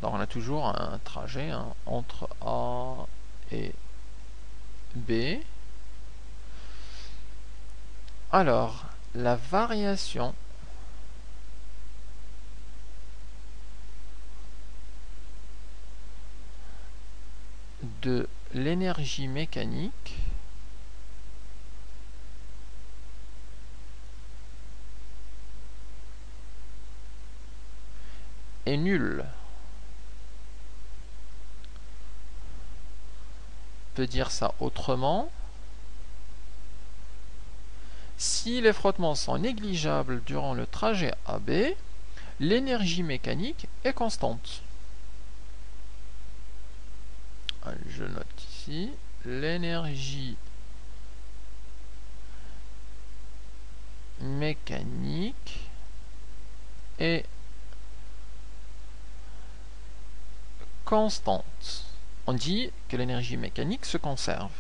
Donc on a toujours un trajet entre A et B. Alors, la variation de l'énergie mécanique est nulle. On peut dire ça autrement. Si les frottements sont négligeables durant le trajet AB, l'énergie mécanique est constante. Je note ici, l'énergie mécanique est constante. On dit que l'énergie mécanique se conserve.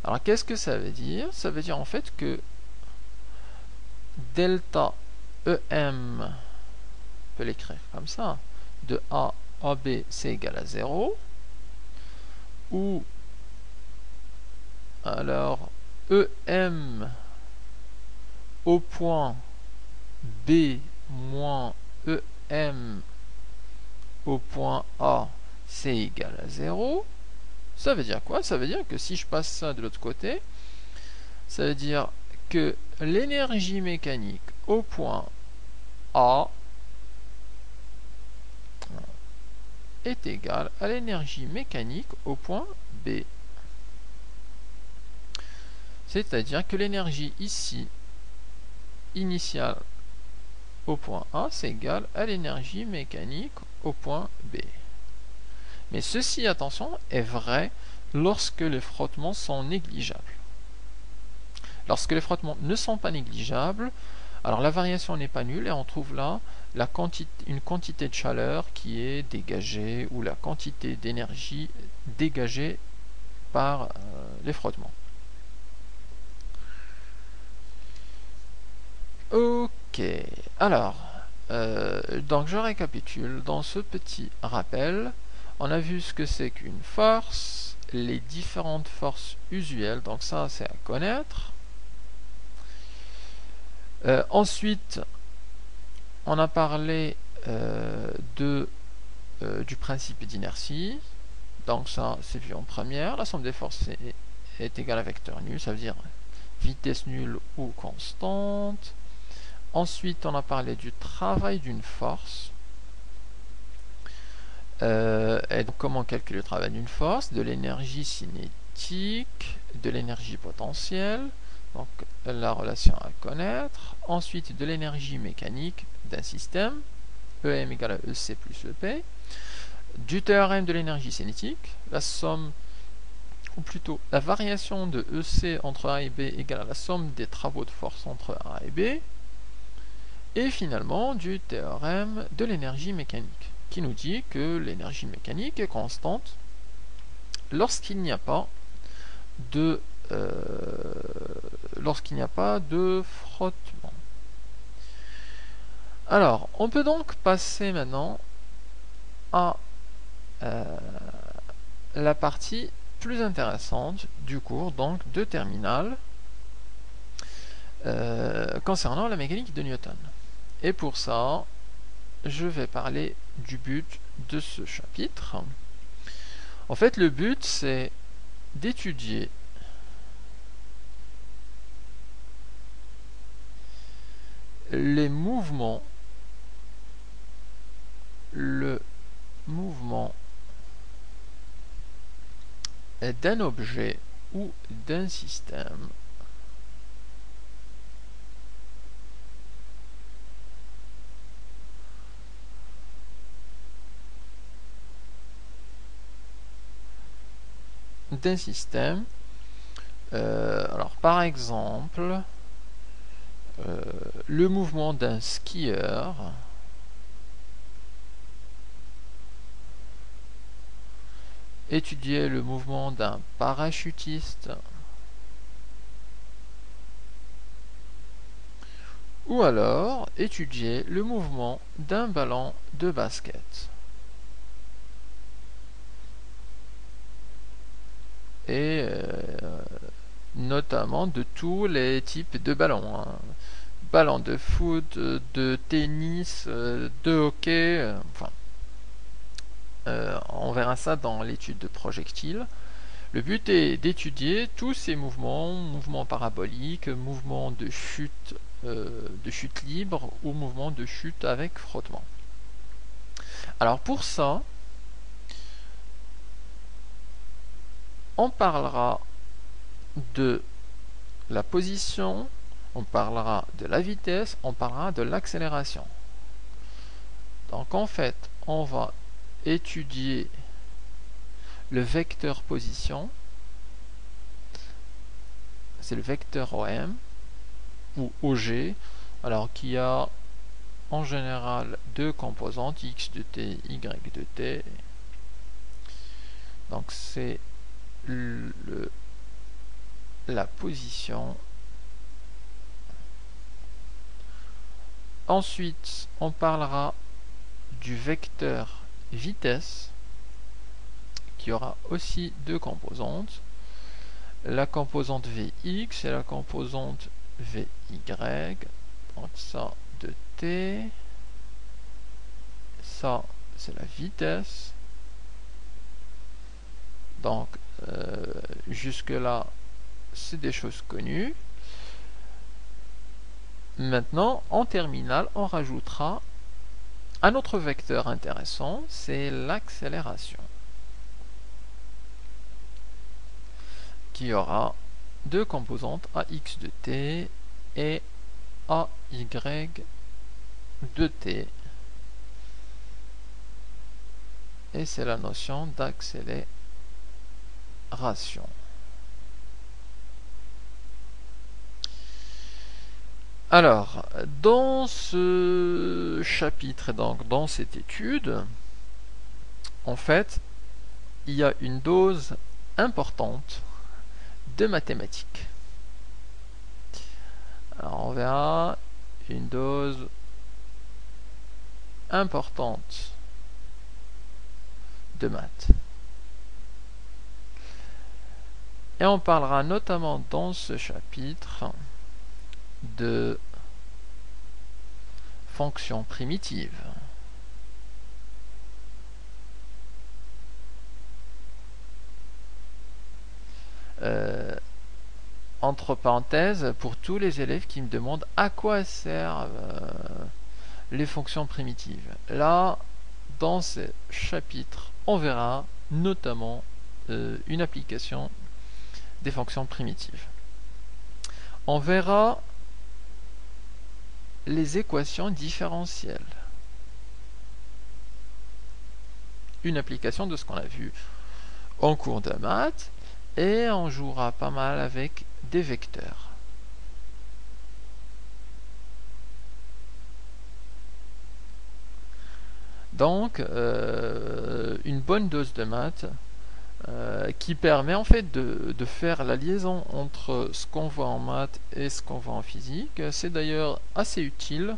Alors qu'est-ce que ça veut dire? Ça veut dire en fait que delta EM, on peut l'écrire comme ça, de A à B c'est égal à 0, ou alors EM au point B moins EM au point A c'est égal à 0. Ça veut dire quoi? Ça veut dire que si je passe ça de l'autre côté, ça veut dire que l'énergie mécanique au point A est égale à l'énergie mécanique au point B. C'est-à-dire que l'énergie ici, initiale au point A, c'est égal à l'énergie mécanique au point B. Mais ceci, attention, est vrai lorsque les frottements sont négligeables. Lorsque les frottements ne sont pas négligeables, alors la variation n'est pas nulle et on trouve là une quantité de chaleur qui est dégagée ou la quantité d'énergie dégagée par les frottements. Ok, alors, donc je récapitule. Dans ce petit rappel, on a vu ce que c'est qu'une force, les différentes forces usuelles, donc ça c'est à connaître. Ensuite, on a parlé du principe d'inertie. Donc ça, c'est vu en première. La somme des forces est égale à vecteur nul, ça veut dire vitesse nulle ou constante. Ensuite, on a parlé du travail d'une force. Et donc, comment calculer le travail d'une force? De l'énergie cinétique, de l'énergie potentielle. Donc la relation à connaître. Ensuite, de l'énergie mécanique d'un système, EM égale à EC plus EP. Du théorème de l'énergie cinétique, la somme, ou plutôt la variation de EC entre A et B égale à la somme des travaux de force entre A et B. Et finalement, du théorème de l'énergie mécanique, qui nous dit que l'énergie mécanique est constante lorsqu'il n'y a pas de frottement. Alors, on peut donc passer maintenant à la partie plus intéressante du cours, donc de terminale, concernant la mécanique de Newton. Et pour ça, je vais parler du but de ce chapitre. En fait, le but, c'est d'étudier le mouvement d'un objet ou d'un système alors par exemple le mouvement d'un skieur étudier le mouvement d'un parachutiste ou alors étudier le mouvement d'un ballon de basket. et notamment de tous les types de ballons, hein. Ballon de foot, de tennis, de hockey, enfin, on verra ça dans l'étude de projectiles. Le but est d'étudier tous ces mouvements, mouvements paraboliques, mouvements de chute libre ou mouvements de chute avec frottement. Alors pour ça, on parlera de la position, on parlera de la vitesse, on parlera de l'accélération. Donc en fait, on va étudier le vecteur position, c'est le vecteur OM ou OG, alors qui a en général deux composantes, x de t, y de t. Donc c'est la position. Ensuite, on parlera du vecteur vitesse, qui aura aussi deux composantes, la composante Vx et la composante Vy. Donc ça de t, ça c'est la vitesse. Donc jusque là c'est des choses connues. Maintenant en terminale on rajoutera un autre vecteur intéressant, c'est l'accélération, qui aura deux composantes, ax de t et ay de t. Et c'est la notion d'accélération. Alors, dans ce chapitre, donc dans cette étude, en fait, il y a une dose importante de mathématiques. Alors, on verra une dose importante de maths. Et on parlera notamment dans ce chapitre de fonctions primitives. Entre parenthèses, pour tous les élèves qui me demandent à quoi servent les fonctions primitives. Là, dans ce chapitre, on verra notamment une application des fonctions primitives. On verra les équations différentielles. Une application de ce qu'on a vu en cours de maths, et on jouera pas mal avec des vecteurs. Donc, une bonne dose de maths qui permet en fait de faire la liaison entre ce qu'on voit en maths et ce qu'on voit en physique. C'est d'ailleurs assez utile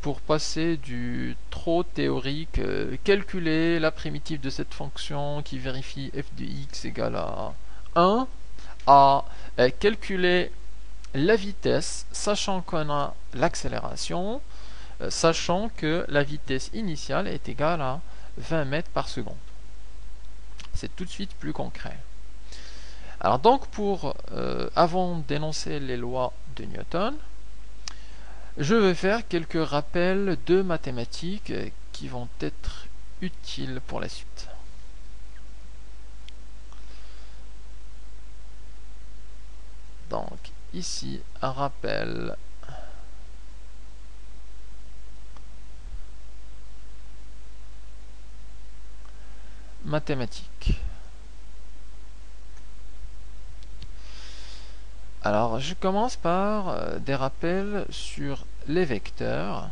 pour passer du trop théorique, calculer la primitive de cette fonction qui vérifie f de x égale à 1, à calculer la vitesse, sachant qu'on a l'accélération, sachant que la vitesse initiale est égale à 20 mètres par seconde. C'est tout de suite plus concret. Alors donc, avant d'énoncer les lois de Newton, je vais faire quelques rappels de mathématiques qui vont être utiles pour la suite. Donc ici un rappel mathématique. Alors je commence par des rappels sur les vecteurs.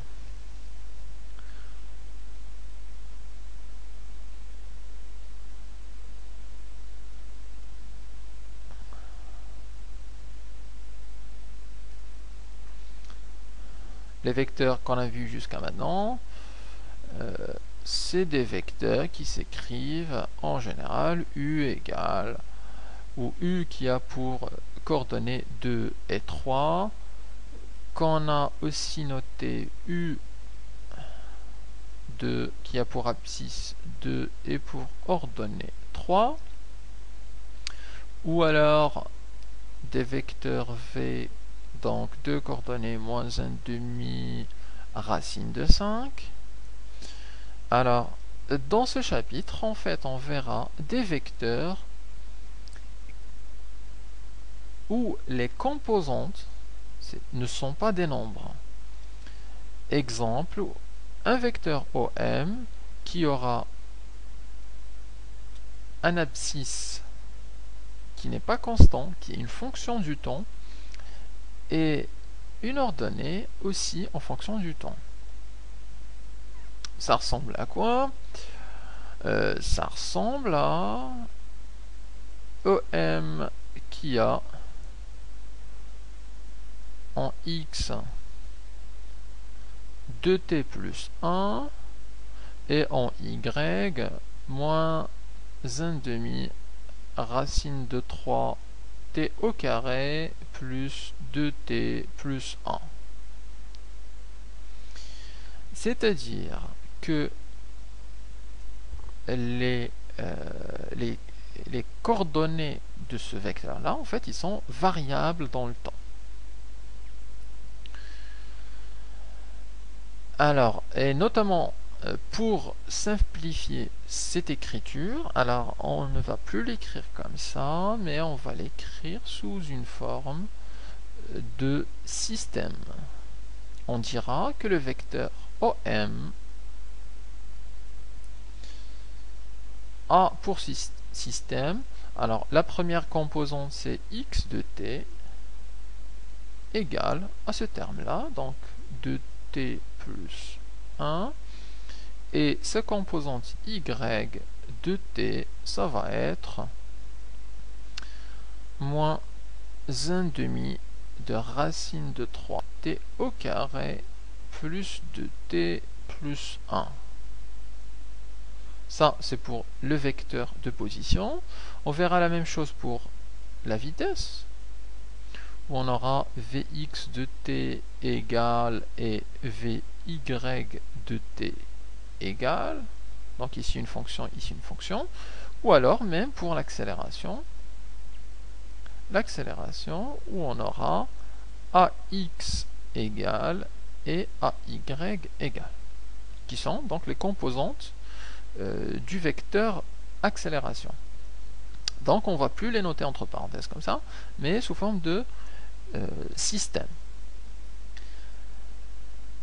Les vecteurs qu'on a vus jusqu'à maintenant, c'est des vecteurs qui s'écrivent en général U égale ou U qui a pour coordonnées 2 et 3, qu'on a aussi noté U qui a pour abscisse 2 et pour ordonnée 3, ou alors des vecteurs V, donc 2 coordonnées moins 1/2 racine de 5. Alors, dans ce chapitre, en fait, on verra des vecteurs où les composantes ne sont pas des nombres. Exemple, un vecteur OM qui aura un abscisse qui n'est pas constant, qui est une fonction du temps, et une ordonnée aussi en fonction du temps. Ça ressemble à quoi? Ça ressemble à OM qui a en X 2t plus 1 et en Y moins 1/2 racine de 3t au carré plus 2t plus 1. C'est-à-dire que les coordonnées de ce vecteur-là, en fait, ils sont variables dans le temps. Alors, et notamment pour simplifier cette écriture, alors on ne va plus l'écrire comme ça, mais on va l'écrire sous une forme de système. On dira que le vecteur OM a pour système, alors la première composante c'est x de t égale à ce terme-là, donc 2t plus 1, et sa composante y de t, ça va être moins 1/2 de racine de 3t au carré plus 2t plus 1. Ça, c'est pour le vecteur de position. On verra la même chose pour la vitesse, où on aura Vx de t égale et Vy de t égale. Donc ici une fonction, ici une fonction. Ou alors même pour l'accélération, où on aura ax égale et ay égale, qui sont donc les composantes du vecteur accélération. Donc on ne va plus les noter entre parenthèses comme ça, mais sous forme de système.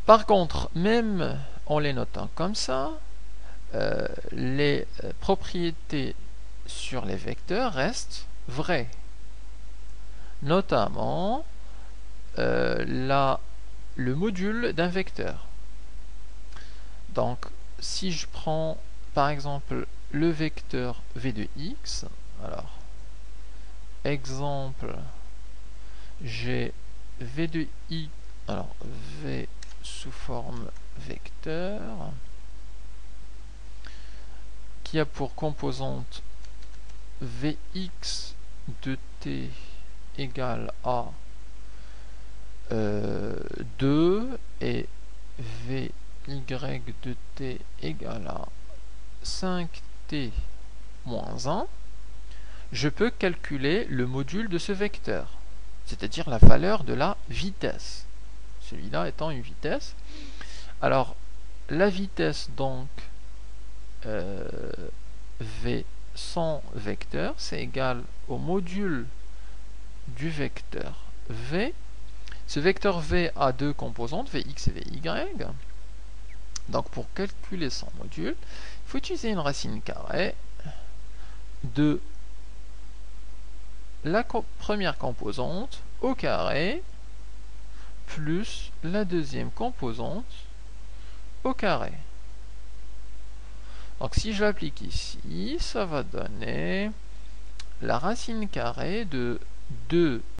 Par contre, même en les notant comme ça, les propriétés sur les vecteurs restent vraies. Notamment le module d'un vecteur. Donc, si je prends par exemple le vecteur v de x, alors exemple, j'ai v de i, alors v sous forme vecteur, qui a pour composante vx de t égale à 2 et vy de t égale à 5t moins 1, je peux calculer le module de ce vecteur, c'est-à-dire la valeur de la vitesse, celui-là étant une vitesse. Alors la vitesse donc v sans vecteur, c'est égal au module du vecteur v. Ce vecteur v a deux composantes, vx et vy. Donc pour calculer son module, il faut utiliser une racine carrée de la première composante au carré plus la deuxième composante au carré. Donc si je l'applique ici, ça va donner la racine carrée de 2